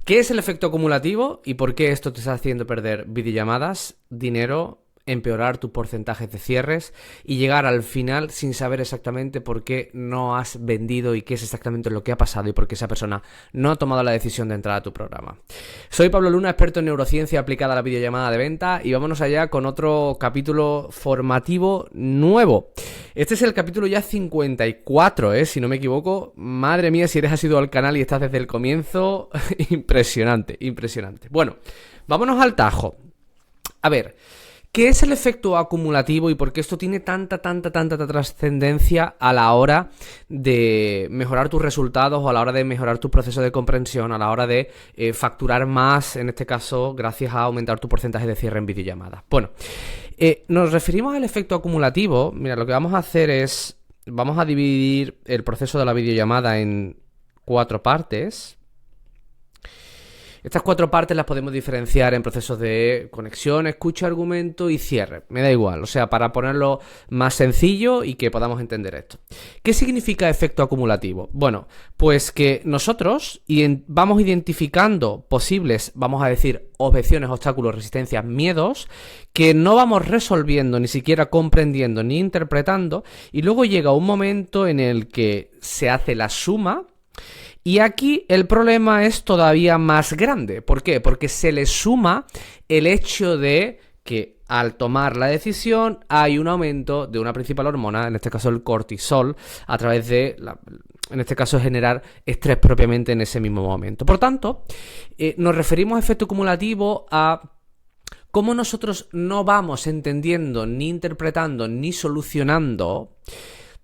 ¿Qué es el efecto acumulativo y por qué esto te está haciendo perder videollamadas, dinero, empeorar tus porcentajes de cierres y llegar al final sin saber exactamente por qué no has vendido y qué es exactamente lo que ha pasado y por qué esa persona no ha tomado la decisión de entrar a tu programa? Soy Pablo Luna, experto en neurociencia aplicada a la videollamada de venta, y vámonos allá con otro capítulo formativo nuevo. Este es el capítulo ya 54, si no me equivoco. Madre mía, si eres asiduo al canal y estás desde el comienzo, impresionante, impresionante. Bueno, vámonos al tajo. A ver, ¿qué es el efecto acumulativo y por qué esto tiene tanta trascendencia a la hora de mejorar tus resultados o a la hora de mejorar tu proceso de comprensión, a la hora de facturar más, en este caso, gracias a aumentar tu porcentaje de cierre en videollamadas? Bueno, nos referimos al efecto acumulativo. Mira, lo que vamos a hacer es, vamos a dividir el proceso de la videollamada en 4 partes. Estas 4 partes las podemos diferenciar en procesos de conexión, escucha, argumento y cierre. Me da igual, o sea, para ponerlo más sencillo y que podamos entender esto. ¿Qué significa efecto acumulativo? Bueno, pues que nosotros vamos identificando posibles, vamos a decir, objeciones, obstáculos, resistencias, miedos, que no vamos resolviendo, ni siquiera comprendiendo, ni interpretando, y luego llega un momento en el que se hace la suma. Y aquí el problema es todavía más grande. ¿Por qué? Porque se le suma el hecho de que al tomar la decisión hay un aumento de una principal hormona, en este caso el cortisol, a través de, en este caso, generar estrés propiamente en ese mismo momento. Por tanto, nos referimos a efecto acumulativo a cómo nosotros no vamos entendiendo, ni interpretando, ni solucionando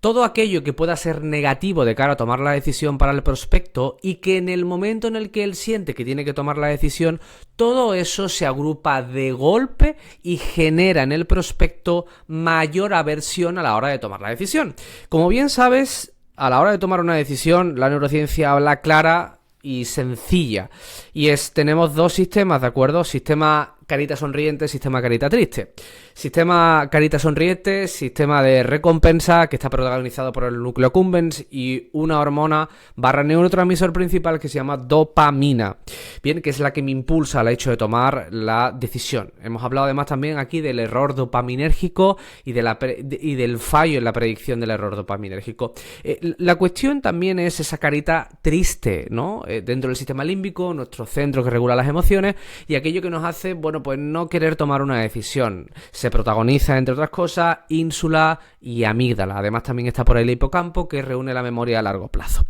todo aquello que pueda ser negativo de cara a tomar la decisión para el prospecto, y que en el momento en el que él siente que tiene que tomar la decisión, todo eso se agrupa de golpe y genera en el prospecto mayor aversión a la hora de tomar la decisión. Como bien sabes, a la hora de tomar una decisión, la neurociencia habla clara y sencilla, y tenemos 2 sistemas, ¿de acuerdo? Sistema carita sonriente, sistema carita triste. Sistema carita sonriente, sistema de recompensa que está protagonizado por el núcleo accumbens y una hormona / neurotransmisor principal que se llama dopamina. Bien, que es la que me impulsa al hecho de tomar la decisión. Hemos hablado además también aquí del error dopaminérgico y del fallo en la predicción del error dopaminérgico. La cuestión también es esa carita triste, ¿no? Dentro del sistema límbico, nuestro centro que regula las emociones y aquello que nos hace, bueno, pues no querer tomar una decisión. Se protagoniza, entre otras cosas, ínsula y amígdala. Además también está por ahí el hipocampo, que reúne la memoria a largo plazo,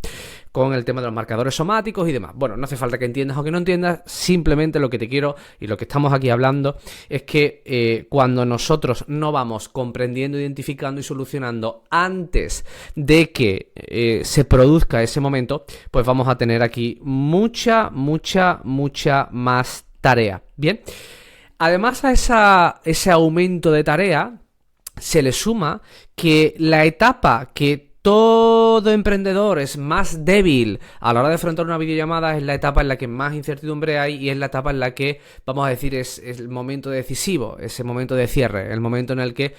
con el tema de los marcadores somáticos y demás. Bueno, no hace falta que entiendas o que no entiendas, simplemente lo que te quiero y lo que estamos aquí hablando es que cuando nosotros no vamos comprendiendo, identificando y solucionando antes de que se produzca ese momento, pues vamos a tener aquí mucha más tarea. Bien, además a ese aumento de tarea se le suma que la etapa que todo emprendedor es más débil a la hora de afrontar una videollamada es la etapa en la que más incertidumbre hay, y es la etapa en la que, vamos a decir, es el momento decisivo, ese momento de cierre, el momento en el que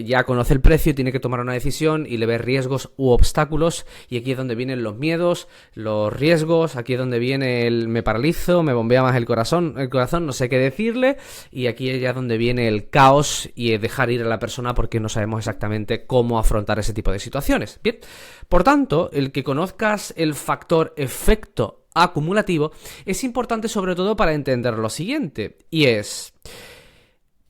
ya conoce el precio y tiene que tomar una decisión y le ve riesgos u obstáculos, y aquí es donde vienen los miedos, los riesgos, aquí es donde viene el me paralizo, me bombea más el corazón, no sé qué decirle, y aquí es ya donde viene el caos y dejar ir a la persona porque no sabemos exactamente cómo afrontar ese tipo de situaciones. Bien, por tanto, el que conozcas el factor efecto acumulativo es importante sobre todo para entender lo siguiente, y es: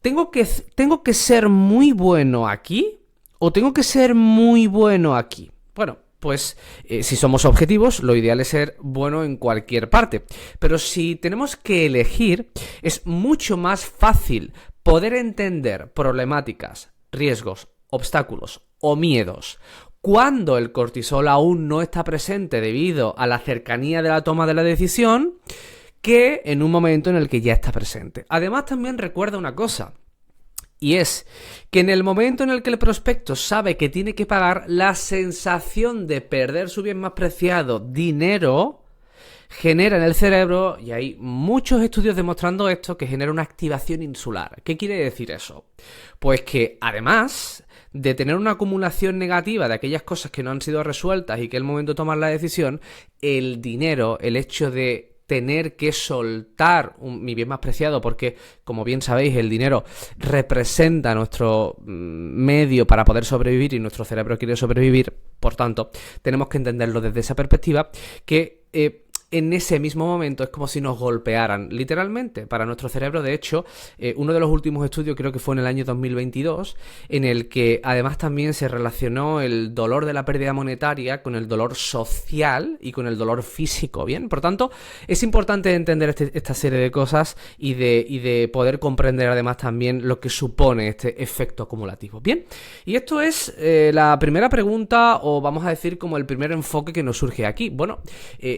¿tengo que ser muy bueno aquí o tengo que ser muy bueno aquí? Bueno, pues si somos objetivos, lo ideal es ser bueno en cualquier parte, pero si tenemos que elegir, es mucho más fácil poder entender problemáticas, riesgos, obstáculos o miedos cuando el cortisol aún no está presente debido a la cercanía de la toma de la decisión, que en un momento en el que ya está presente. Además, también recuerda una cosa, y es que en el momento en el que el prospecto sabe que tiene que pagar, la sensación de perder su bien más preciado, dinero, genera en el cerebro, y hay muchos estudios demostrando esto, que genera una activación insular. ¿Qué quiere decir eso? Pues que además de tener una acumulación negativa de aquellas cosas que no han sido resueltas y que es el momento de tomar la decisión, el dinero, el hecho de tener que soltar mi bien más preciado, porque, como bien sabéis, el dinero representa nuestro medio para poder sobrevivir y nuestro cerebro quiere sobrevivir. Por tanto, tenemos que entenderlo desde esa perspectiva, que en ese mismo momento es como si nos golpearan, literalmente, para nuestro cerebro. De hecho, uno de los últimos estudios, creo que fue en el año 2022, en el que además también se relacionó el dolor de la pérdida monetaria con el dolor social y con el dolor físico, ¿bien? Por tanto, es importante entender esta serie de cosas y de poder comprender además también lo que supone este efecto acumulativo, ¿bien? Y esto es la primera pregunta, o vamos a decir como el primer enfoque que nos surge aquí. Bueno,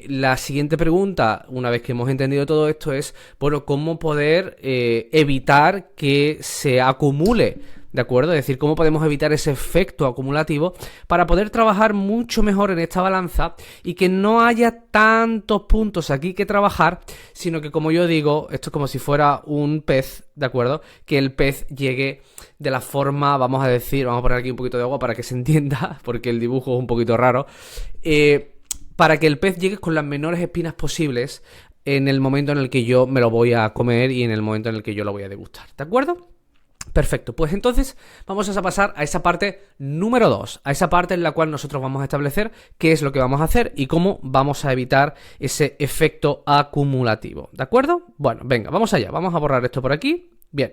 la siguiente pregunta, una vez que hemos entendido todo esto, es, bueno, ¿cómo poder evitar que se acumule? ¿De acuerdo? Es decir, ¿cómo podemos evitar ese efecto acumulativo para poder trabajar mucho mejor en esta balanza y que no haya tantos puntos aquí que trabajar, sino que, como yo digo, esto es como si fuera un pez, ¿de acuerdo? Que el pez llegue de la forma, vamos a decir, vamos a poner aquí un poquito de agua para que se entienda, porque el dibujo es un poquito raro, para que el pez llegue con las menores espinas posibles en el momento en el que yo me lo voy a comer y en el momento en el que yo lo voy a degustar, ¿de acuerdo? Perfecto, pues entonces vamos a pasar a esa parte número 2, a esa parte en la cual nosotros vamos a establecer qué es lo que vamos a hacer y cómo vamos a evitar ese efecto acumulativo, ¿de acuerdo? Bueno, venga, vamos allá, vamos a borrar esto por aquí. Bien,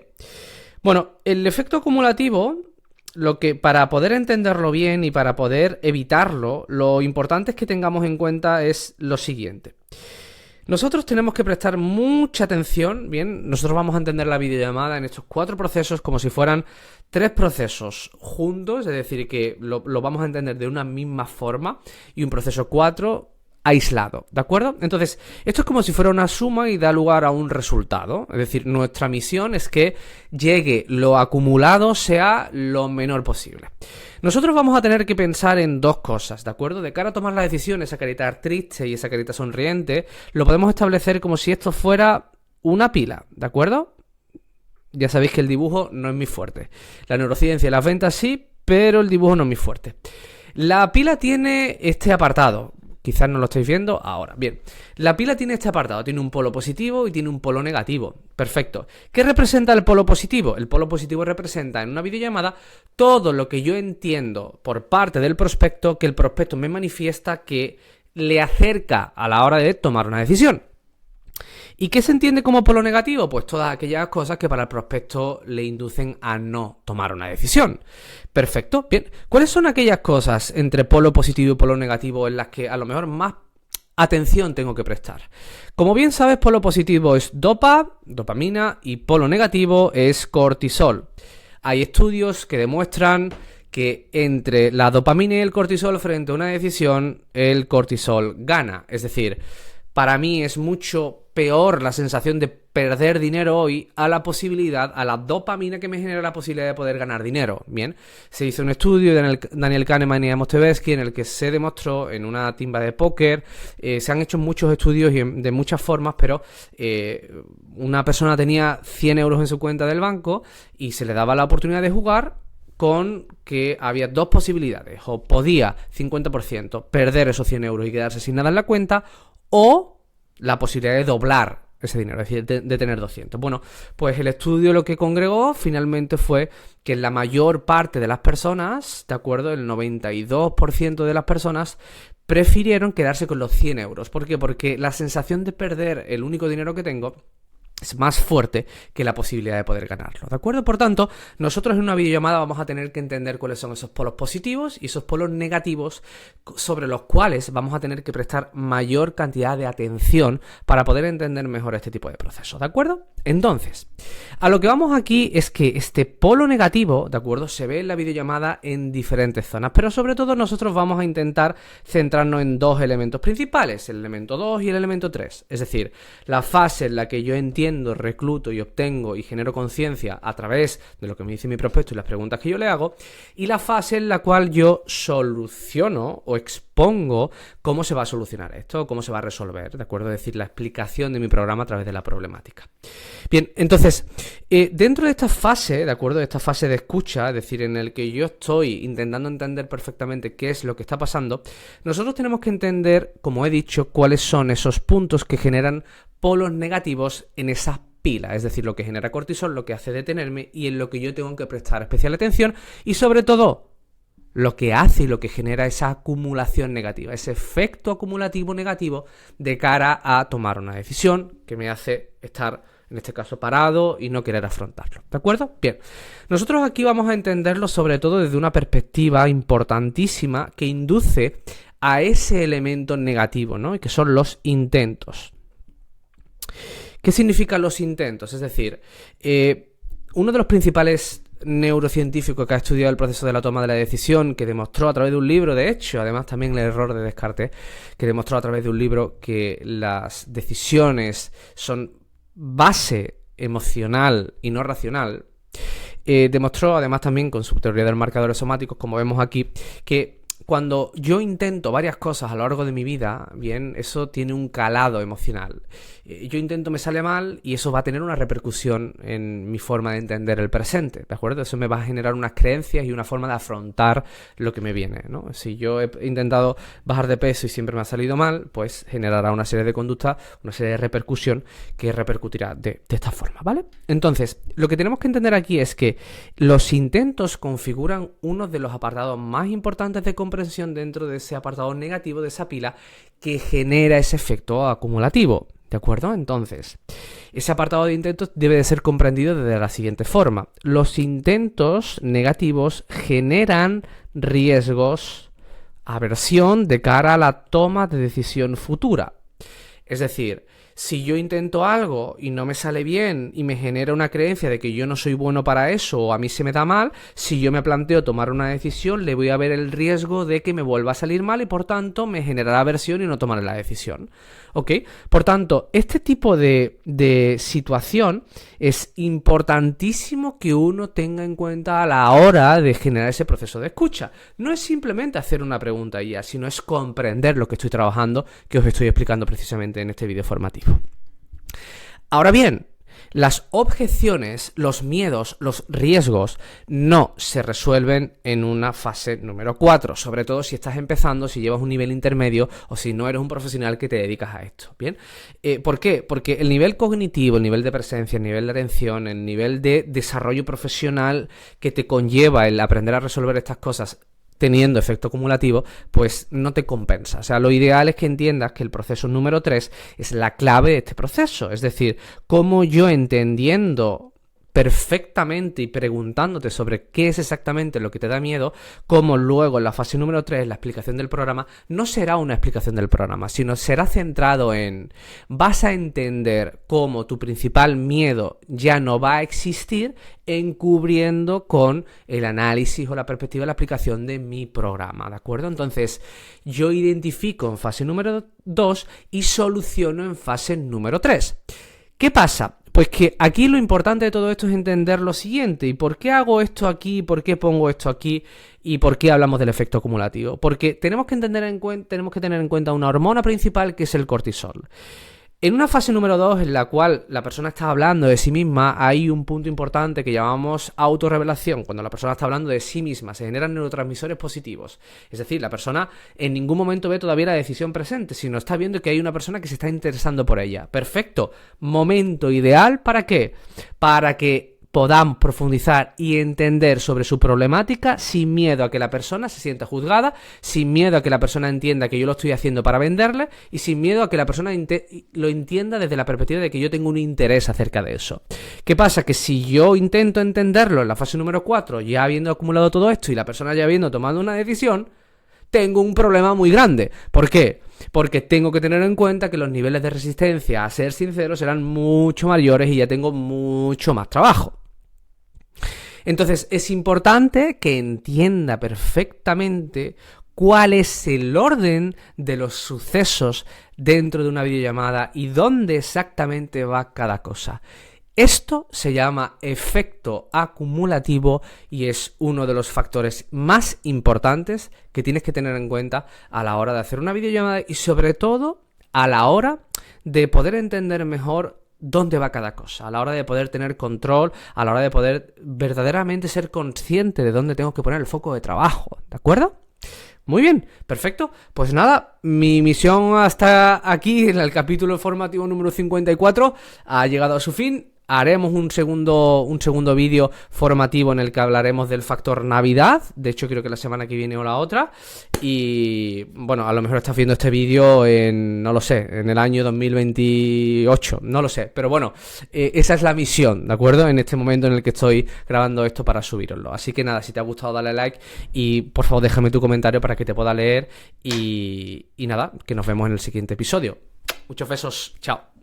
bueno, el efecto acumulativo, lo que, para poder entenderlo bien y para poder evitarlo, lo importante es que tengamos en cuenta es lo siguiente. Nosotros tenemos que prestar mucha atención, bien, nosotros vamos a entender la videollamada en estos 4 procesos como si fueran 3 procesos juntos, es decir, que lo vamos a entender de una misma forma, y un proceso 4 aislado, ¿de acuerdo? Entonces, esto es como si fuera una suma y da lugar a un resultado, es decir, nuestra misión es que llegue lo acumulado sea lo menor posible. Nosotros vamos a tener que pensar en 2 cosas, ¿de acuerdo? De cara a tomar la decisión, esa carita triste y esa carita sonriente, lo podemos establecer como si esto fuera una pila, ¿de acuerdo? Ya sabéis que el dibujo no es muy fuerte. La neurociencia y las ventas sí, pero el dibujo no es muy fuerte. La pila tiene este apartado. Quizás no lo estáis viendo ahora. Bien, la pila tiene este apartado, tiene un polo positivo y tiene un polo negativo. Perfecto. ¿Qué representa el polo positivo? El polo positivo representa en una videollamada todo lo que yo entiendo por parte del prospecto, que el prospecto me manifiesta que le acerca a la hora de tomar una decisión. ¿Y qué se entiende como polo negativo? Pues todas aquellas cosas que para el prospecto le inducen a no tomar una decisión. Perfecto, bien. ¿Cuáles son aquellas cosas entre polo positivo y polo negativo en las que a lo mejor más atención tengo que prestar? Como bien sabes, polo positivo es dopamina, y polo negativo es cortisol. Hay estudios que demuestran que entre la dopamina y el cortisol frente a una decisión, el cortisol gana. Es decir, para mí es mucho peor la sensación de perder dinero hoy a la posibilidad, a la dopamina que me genera la posibilidad de poder ganar dinero. Bien, se hizo un estudio de Daniel Kahneman y Amos Tversky en el que se demostró en una timba de póker, se han hecho muchos estudios y de muchas formas, pero una persona tenía 100 euros en su cuenta del banco y se le daba la oportunidad de jugar con que había 2 posibilidades, o podía 50% perder esos 100 euros y quedarse sin nada en la cuenta, o la posibilidad de doblar ese dinero, es decir, de tener 200. Bueno, pues el estudio lo que congregó finalmente fue que la mayor parte de las personas, ¿de acuerdo? El 92% de las personas prefirieron quedarse con los 100 euros. ¿Por qué? Porque la sensación de perder el único dinero que tengo es más fuerte que la posibilidad de poder ganarlo, ¿de acuerdo? Por tanto, nosotros en una videollamada vamos a tener que entender cuáles son esos polos positivos y esos polos negativos sobre los cuales vamos a tener que prestar mayor cantidad de atención para poder entender mejor este tipo de procesos, ¿de acuerdo? Entonces, a lo que vamos aquí es que este polo negativo, ¿de acuerdo? Se ve en la videollamada en diferentes zonas, pero sobre todo nosotros vamos a intentar centrarnos en 2 elementos principales, el elemento 2 y el elemento 3, es decir, la fase en la que yo entiendo, recluto y obtengo y genero conciencia a través de lo que me dice mi prospecto y las preguntas que yo le hago, y la fase en la cual yo soluciono o explico expongo cómo se va a solucionar esto, cómo se va a resolver, ¿de acuerdo? Es decir, la explicación de mi programa a través de la problemática. Bien, entonces, dentro de esta fase, ¿de acuerdo? De esta fase de escucha, es decir, en el que yo estoy intentando entender perfectamente qué es lo que está pasando, nosotros tenemos que entender, como he dicho, cuáles son esos puntos que generan polos negativos en esa pila, es decir, lo que genera cortisol, lo que hace detenerme y en lo que yo tengo que prestar especial atención y sobre todo lo que hace y lo que genera esa acumulación negativa, ese efecto acumulativo negativo de cara a tomar una decisión que me hace estar, en este caso, parado y no querer afrontarlo, ¿de acuerdo? Bien, nosotros aquí vamos a entenderlo sobre todo desde una perspectiva importantísima que induce a ese elemento negativo, ¿no? Y que son los intentos. ¿Qué significan los intentos? Es decir, uno de los principales neurocientíficos que ha estudiado el proceso de la toma de la decisión, que demostró a través de un libro, de hecho, además también el error de Descartes, que demostró a través de un libro que las decisiones son base emocional y no racional, demostró además también con su teoría de los marcadores somáticos, como vemos aquí, que cuando yo intento varias cosas a lo largo de mi vida, bien, eso tiene un calado emocional. Yo intento, me sale mal y eso va a tener una repercusión en mi forma de entender el presente, ¿de acuerdo? Eso me va a generar unas creencias y una forma de afrontar lo que me viene, ¿no? Si yo he intentado bajar de peso y siempre me ha salido mal, pues generará una serie de conductas, una serie de repercusión que repercutirá de esta forma, ¿vale? Entonces, lo que tenemos que entender aquí es que los intentos configuran uno de los apartados más importantes de comprensión dentro de ese apartado negativo de esa pila que genera ese efecto acumulativo, ¿de acuerdo? Entonces, ese apartado de intentos debe de ser comprendido de la siguiente forma. Los intentos negativos generan riesgos, aversión de cara a la toma de decisión futura. Es decir, si yo intento algo y no me sale bien y me genera una creencia de que yo no soy bueno para eso o a mí se me da mal, si yo me planteo tomar una decisión, le voy a ver el riesgo de que me vuelva a salir mal y por tanto me generará aversión y no tomaré la decisión. ¿Ok? Por tanto, este tipo de situación es importantísimo que uno tenga en cuenta a la hora de generar ese proceso de escucha. No es simplemente hacer una pregunta y ya, sino es comprender lo que estoy trabajando, que os estoy explicando precisamente en este vídeo formativo. Ahora bien, las objeciones, los miedos, los riesgos no se resuelven en una fase número 4, sobre todo si estás empezando, si llevas un nivel intermedio o si no eres un profesional que te dedicas a esto, ¿bien? ¿Por qué? Porque el nivel cognitivo, el nivel de presencia, el nivel de atención, el nivel de desarrollo profesional que te conlleva el aprender a resolver estas cosas teniendo efecto acumulativo, pues no te compensa. O sea, lo ideal es que entiendas que el proceso número 3 es la clave de este proceso. Es decir, cómo yo entendiendo perfectamente y preguntándote sobre qué es exactamente lo que te da miedo, como luego en la fase número 3, la explicación del programa, no será una explicación del programa, sino será centrado en, vas a entender cómo tu principal miedo ya no va a existir, encubriendo con el análisis o la perspectiva de la aplicación de mi programa, ¿de acuerdo? Entonces, yo identifico en fase número 2 y soluciono en fase número 3. ¿Qué pasa? Pues que aquí lo importante de todo esto es entender lo siguiente. ¿Y por qué hago esto aquí? ¿Por qué pongo esto aquí? ¿Y por qué hablamos del efecto acumulativo? Porque tenemos que tener en cuenta una hormona principal que es el cortisol. En una fase número 2 en la cual la persona está hablando de sí misma, hay un punto importante que llamamos autorrevelación. Cuando la persona está hablando de sí misma, se generan neurotransmisores positivos. Es decir, la persona en ningún momento ve todavía la decisión presente, sino está viendo que hay una persona que se está interesando por ella. Perfecto. Momento ideal, ¿para qué? Para que podamos profundizar y entender sobre su problemática sin miedo a que la persona se sienta juzgada, sin miedo a que la persona entienda que yo lo estoy haciendo para venderle y sin miedo a que la persona lo entienda desde la perspectiva de que yo tengo un interés acerca de eso. ¿Qué pasa? Que si yo intento entenderlo en la fase número 4, ya habiendo acumulado todo esto y la persona ya habiendo tomado una decisión, tengo un problema muy grande. ¿Por qué? Porque tengo que tener en cuenta que los niveles de resistencia, a ser sincero, serán mucho mayores y ya tengo mucho más trabajo. Entonces, es importante que entienda perfectamente cuál es el orden de los sucesos dentro de una videollamada y dónde exactamente va cada cosa. Esto se llama efecto acumulativo y es uno de los factores más importantes que tienes que tener en cuenta a la hora de hacer una videollamada y sobre todo a la hora de poder entender mejor dónde va cada cosa, a la hora de poder tener control, a la hora de poder verdaderamente ser consciente de dónde tengo que poner el foco de trabajo, ¿de acuerdo? Muy bien, perfecto. Pues nada, mi misión hasta aquí en el capítulo formativo número 54 ha llegado a su fin. Haremos un segundo vídeo formativo en el que hablaremos del factor Navidad. De hecho, creo que la semana que viene o la otra. Y bueno, a lo mejor estás viendo este vídeo en, no lo sé, en el año 2028. No lo sé. Pero bueno, esa es la misión, ¿de acuerdo? En este momento en el que estoy grabando esto para subiroslo. Así que nada, si te ha gustado, dale like. Y por favor, déjame tu comentario para que te pueda leer. Y nada, que nos vemos en el siguiente episodio. Muchos besos. Chao.